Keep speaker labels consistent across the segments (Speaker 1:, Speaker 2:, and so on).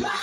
Speaker 1: Tak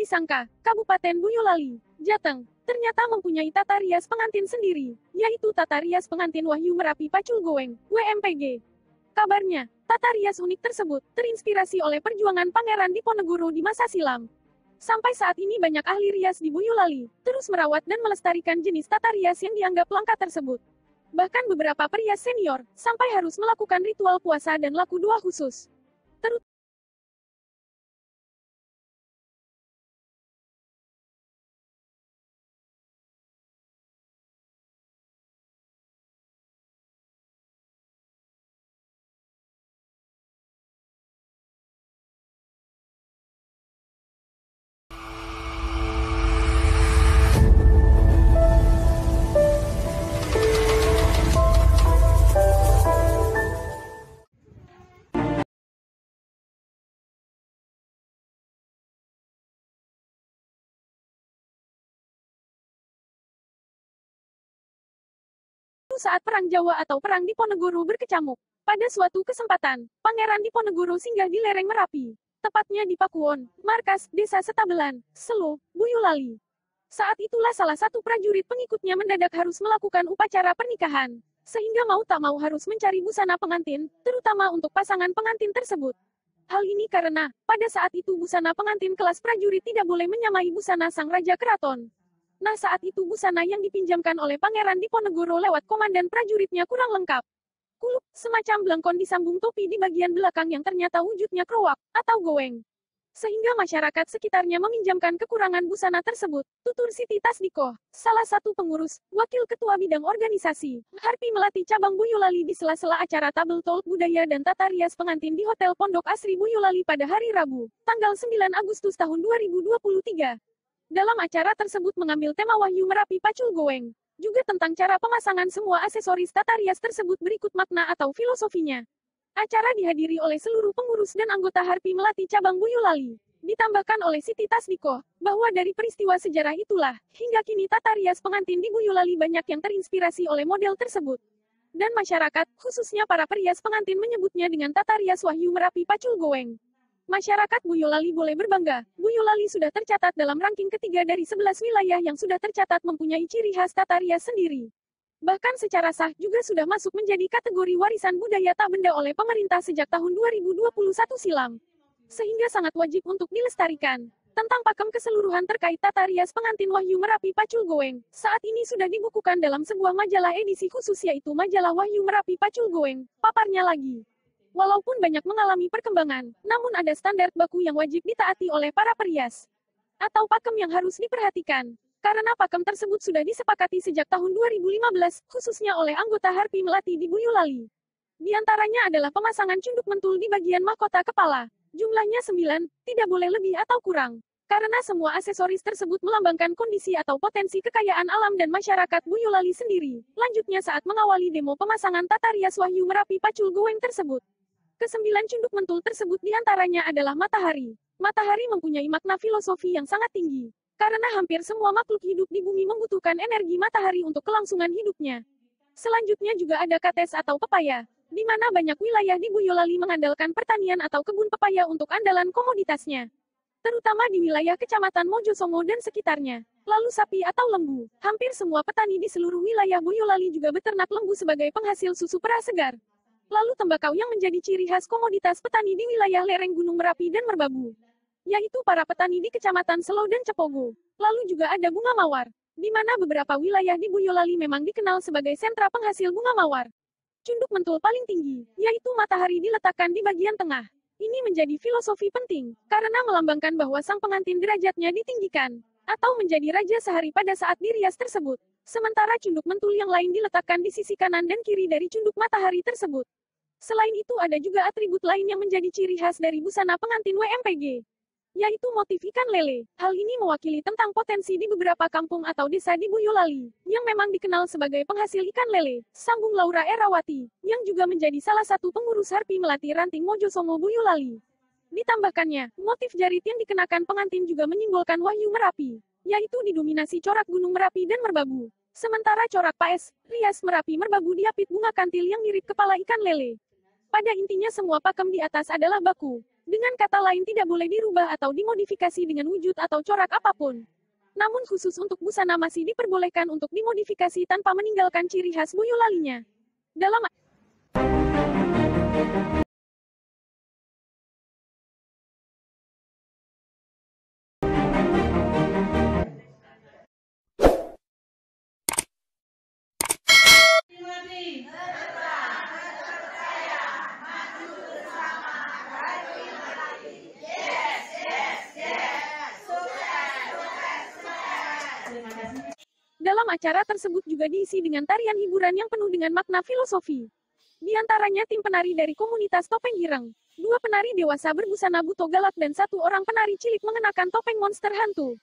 Speaker 1: disangka, Kabupaten Boyolali, Jateng, ternyata mempunyai tata rias pengantin sendiri, yaitu tata rias pengantin Wahyu Merapi Pacul Goeng, WMPG. Kabarnya, tata rias unik tersebut terinspirasi oleh perjuangan Pangeran Diponegoro di masa silam. Sampai saat ini banyak ahli rias di Boyolali terus merawat dan melestarikan jenis tata rias yang dianggap langka tersebut. Bahkan beberapa perias senior sampai harus melakukan ritual puasa dan laku doa khusus. Saat Perang Jawa atau Perang Diponegoro berkecamuk. Pada suatu kesempatan, Pangeran Diponegoro singgah di lereng Merapi, tepatnya di Pakuwon, markas Desa Setabelan, Selo, Boyolali. Saat itulah salah satu prajurit pengikutnya mendadak harus melakukan upacara pernikahan, sehingga mau tak mau harus mencari busana pengantin, terutama untuk pasangan pengantin tersebut. Hal ini karena, pada saat itu busana pengantin kelas prajurit tidak boleh menyamai busana sang raja keraton. Nah saat itu busana yang dipinjamkan oleh Pangeran Diponegoro lewat komandan prajuritnya kurang lengkap. Kulup, semacam belangkon disambung topi di bagian belakang yang ternyata wujudnya krowak, atau goeng. Sehingga masyarakat sekitarnya meminjamkan kekurangan busana tersebut, tutur Siti Tasdikoh, salah satu pengurus, wakil ketua bidang organisasi, Harpi Melati Cabang Boyolali di sela-sela acara tabel talk budaya dan tata rias pengantin di Hotel Pondok Asri Boyolali pada hari Rabu, tanggal 9 Agustus tahun 2023. Dalam acara tersebut mengambil tema Wahyu Merapi Pacul Goeng, juga tentang cara pemasangan semua aksesoris tata rias tersebut berikut makna atau filosofinya. Acara dihadiri oleh seluruh pengurus dan anggota Harpi Melati Cabang Boyolali. Ditambahkan oleh Siti Tasdikoh, bahwa dari peristiwa sejarah itulah, hingga kini tata rias pengantin di Boyolali banyak yang terinspirasi oleh model tersebut. Dan masyarakat, khususnya para perias pengantin menyebutnya dengan tata rias Wahyu Merapi Pacul Goeng. Masyarakat Boyolali boleh berbangga, Boyolali sudah tercatat dalam ranking ketiga dari 11 wilayah yang sudah tercatat mempunyai ciri khas tata rias sendiri. Bahkan secara sah juga sudah masuk menjadi kategori warisan budaya tak benda oleh pemerintah sejak tahun 2021 silam. Sehingga sangat wajib untuk dilestarikan. Tentang pakem keseluruhan terkait tata rias pengantin Wahyu Merapi Pacul Goeng, saat ini sudah dibukukan dalam sebuah majalah edisi khusus yaitu majalah Wahyu Merapi Pacul Goeng, paparnya lagi. Walaupun banyak mengalami perkembangan, namun ada standar baku yang wajib ditaati oleh para perias. Atau pakem yang harus diperhatikan. Karena pakem tersebut sudah disepakati sejak tahun 2015, khususnya oleh anggota Harpi Melati di Boyolali. Di antaranya adalah pemasangan cunduk mentul di bagian mahkota kepala. Jumlahnya 9, tidak boleh lebih atau kurang. Karena semua aksesoris tersebut melambangkan kondisi atau potensi kekayaan alam dan masyarakat Boyolali sendiri. Lanjutnya saat mengawali demo pemasangan tata rias Wahyu Merapi Pacul Goeng tersebut. Kesembilan cunduk mentul tersebut diantaranya adalah matahari. Matahari mempunyai makna filosofi yang sangat tinggi. Karena hampir semua makhluk hidup di bumi membutuhkan energi matahari untuk kelangsungan hidupnya. Selanjutnya juga ada kates atau pepaya, di mana banyak wilayah di Boyolali mengandalkan pertanian atau kebun pepaya untuk andalan komoditasnya. Terutama di wilayah Kecamatan Mojosongo dan sekitarnya. Lalu sapi atau lembu. Hampir semua petani di seluruh wilayah Boyolali juga beternak lembu sebagai penghasil susu perah segar. Lalu tembakau yang menjadi ciri khas komoditas petani di wilayah lereng Gunung Merapi dan Merbabu, yaitu para petani di Kecamatan Selo dan Cepogo. Lalu juga ada bunga mawar, di mana beberapa wilayah di Boyolali memang dikenal sebagai sentra penghasil bunga mawar. Cunduk mentul paling tinggi, yaitu matahari diletakkan di bagian tengah. Ini menjadi filosofi penting, karena melambangkan bahwa sang pengantin derajatnya ditinggikan, atau menjadi raja sehari pada saat dirias tersebut. Sementara cunduk mentul yang lain diletakkan di sisi kanan dan kiri dari cunduk matahari tersebut. Selain itu ada juga atribut lain yang menjadi ciri khas dari busana pengantin WMPG, yaitu motif ikan lele. Hal ini mewakili tentang potensi di beberapa kampung atau desa di Boyolali, yang memang dikenal sebagai penghasil ikan lele, sambung Laura Erawati, yang juga menjadi salah satu pengurus Harpi Melati Ranting Mojosongo Boyolali. Ditambahkannya, motif jarit yang dikenakan pengantin juga menyimbolkan Wahyu Merapi. yaitu didominasi corak Gunung Merapi dan Merbabu. Sementara corak Paes, Rias Merapi Merbabu diapit bunga kantil yang mirip kepala ikan lele. Pada intinya semua pakem di atas adalah baku. Dengan kata lain tidak boleh dirubah atau dimodifikasi dengan wujud atau corak apapun. Namun khusus untuk busana masih diperbolehkan untuk dimodifikasi tanpa meninggalkan ciri khas Boyolalinya. Dalam acara tersebut juga diisi dengan tarian hiburan yang penuh dengan makna filosofi. Di antaranya tim penari dari komunitas topeng Ireng, 2 penari dewasa berbusana buto galak dan 1 orang penari cilik mengenakan topeng monster hantu.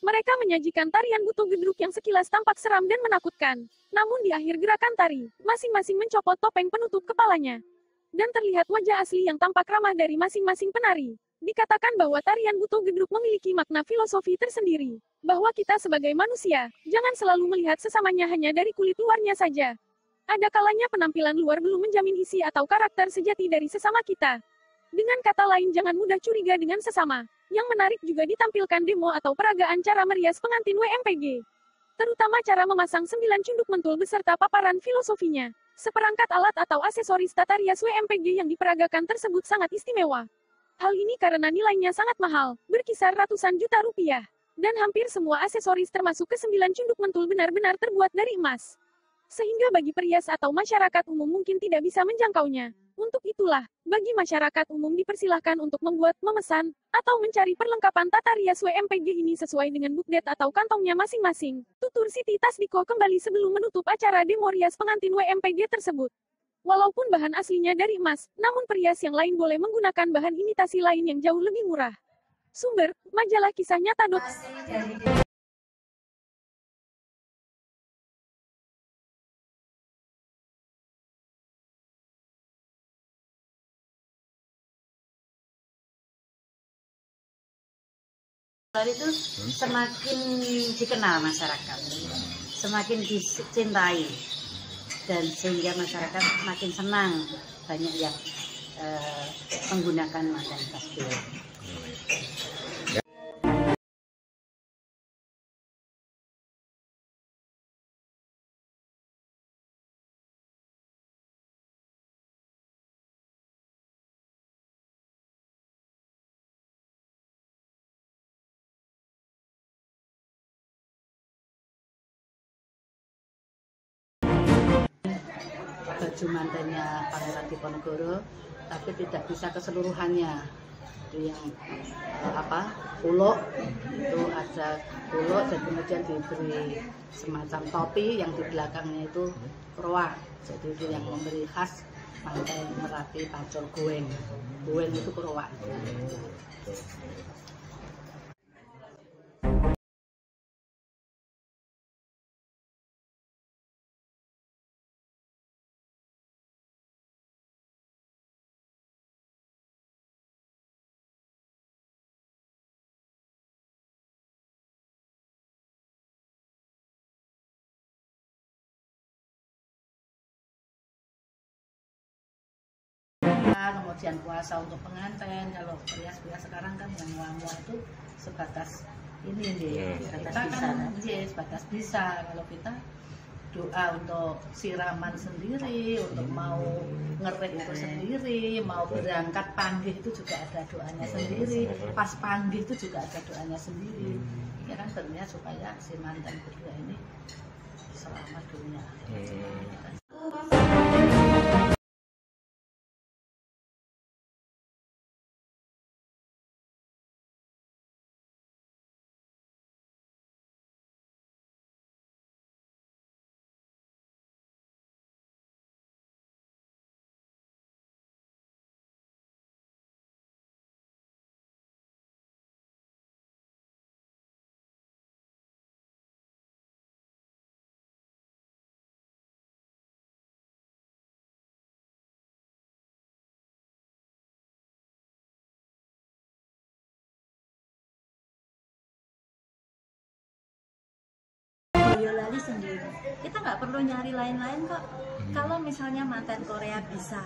Speaker 1: Mereka menyajikan tarian buto gedruk yang sekilas tampak seram dan menakutkan. Namun di akhir gerakan tari, masing-masing mencopot topeng penutup kepalanya. Dan terlihat wajah asli yang tampak ramah dari masing-masing penari. Dikatakan bahwa tarian buto gedruk memiliki makna filosofi tersendiri. Bahwa kita sebagai manusia, jangan selalu melihat sesamanya hanya dari kulit luarnya saja. Ada kalanya penampilan luar belum menjamin isi atau karakter sejati dari sesama kita. Dengan kata lain jangan mudah curiga dengan sesama. Yang menarik juga ditampilkan demo atau peragaan cara merias pengantin WMPG. Terutama cara memasang 9 cunduk mentul beserta paparan filosofinya. Seperangkat alat atau aksesoris tata rias WMPG yang diperagakan tersebut sangat istimewa. Hal ini karena nilainya sangat mahal, berkisar ratusan juta rupiah. Dan hampir semua aksesoris termasuk ke-9 cunduk mentul benar-benar terbuat dari emas. Sehingga bagi perias atau masyarakat umum mungkin tidak bisa menjangkaunya. Untuk itulah, bagi masyarakat umum dipersilahkan untuk membuat, memesan, atau mencari perlengkapan tata rias WMPG ini sesuai dengan bukdet atau kantongnya masing-masing. Tutur Siti Tasdiko kembali sebelum menutup acara demo rias pengantin WMPG tersebut. Walaupun bahan aslinya dari emas, namun perias yang lain boleh menggunakan bahan imitasi lain yang jauh lebih murah. Sumber, majalah kisah nyata.
Speaker 2: Itu semakin dikenal masyarakat, semakin dicintai, dan sehingga masyarakat makin senang banyak yang menggunakan makan tasbih. Baju mantennya Pangeran Diponegoro, tapi tidak bisa keseluruhannya. Itu yang puluk, itu ada puluk dan kemudian diberi semacam topi yang di belakangnya itu kroak. Jadi itu yang memberi khas Pantai Merapi Pacul Goeng. Goeng itu kroak. Kemudian puasa untuk pengantin, kalau perias-perias sekarang kan yang lamu itu sebatas ini nih, sebatas bisa. Kalau kita doa untuk siraman sendiri, untuk mau ngerik itu sendiri, mau berangkat panggih itu juga ada doanya sendiri, pas panggih itu juga ada doanya sendiri. Ya kan tentunya supaya si mantan berdua ini selamat dunia.
Speaker 3: Boyolali sendiri. Kita nggak perlu nyari lain-lain kok. Kalau misalnya manten Korea bisa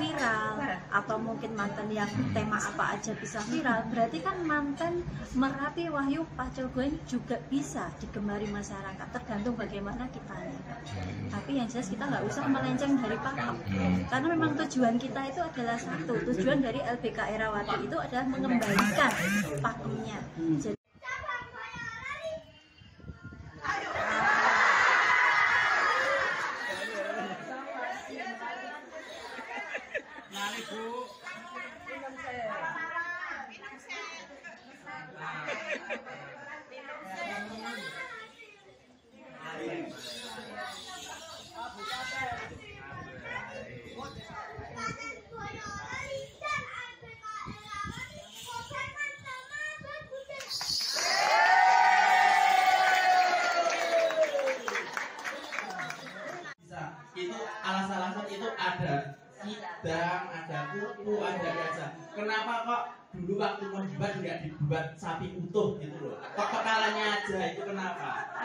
Speaker 3: viral, atau mungkin manten yang tema apa aja bisa viral, berarti kan manten Merapi Wahyu Pacilgoen juga bisa digemari masyarakat, tergantung bagaimana kitanya. Tapi yang jelas kita nggak usah melenceng dari pakem, karena memang tujuan kita itu adalah satu. Tujuan dari LBK Erawati itu adalah mengembalikan pakemnya. Jadi
Speaker 4: itu alasan-alasan itu ada sidang, ada kuku, ada gajah. Kenapa kok dulu waktu mau dibuat nggak dibuat sapi utuh gitu loh? Kok kepalanya aja itu kenapa?